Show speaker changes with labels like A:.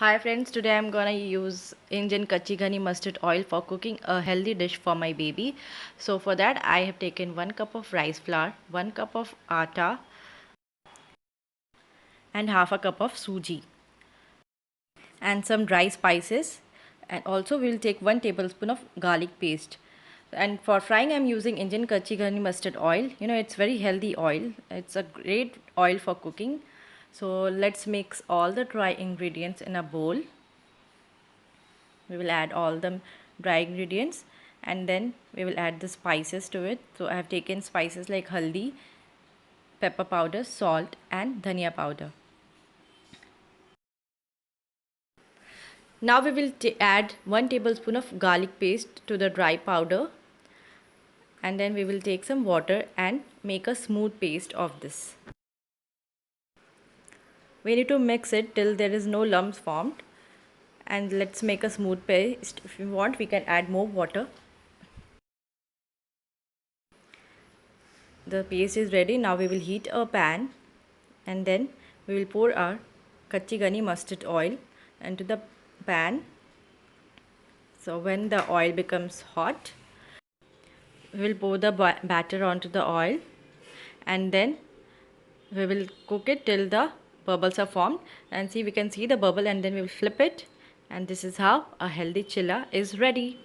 A: Hi friends, today I'm gonna use Indian Kachi Ghani mustard oil for cooking a healthy dish for my baby. So for that I have taken 1 cup of rice flour, 1 cup of atta and half a cup of suji and some dry spices, and also we'll take 1 tablespoon of garlic paste. And for frying I'm using Indian Kachi Ghani mustard oil. It's very healthy oil. It's a great oil for cooking. So let's mix all the dry ingredients in a bowl. We will add all the dry ingredients and then we will add the spices to it. So I have taken spices like haldi, pepper powder, salt and dhania powder. Now we will add 1 tablespoon of garlic paste to the dry powder, and then we will take some water and make a smooth paste of this. We need to mix it till there is no lumps formed, and let's make a smooth paste. If you want, we can add more water. The paste is ready. Now we will heat a pan and then we will pour our Kachi Ghani mustard oil into the pan. So when the oil becomes hot, we will pour the batter onto the oil and then we will cook it till the bubbles are formed. And see, we can see the bubble, and then we will flip it, and this is how a healthy chilla is ready.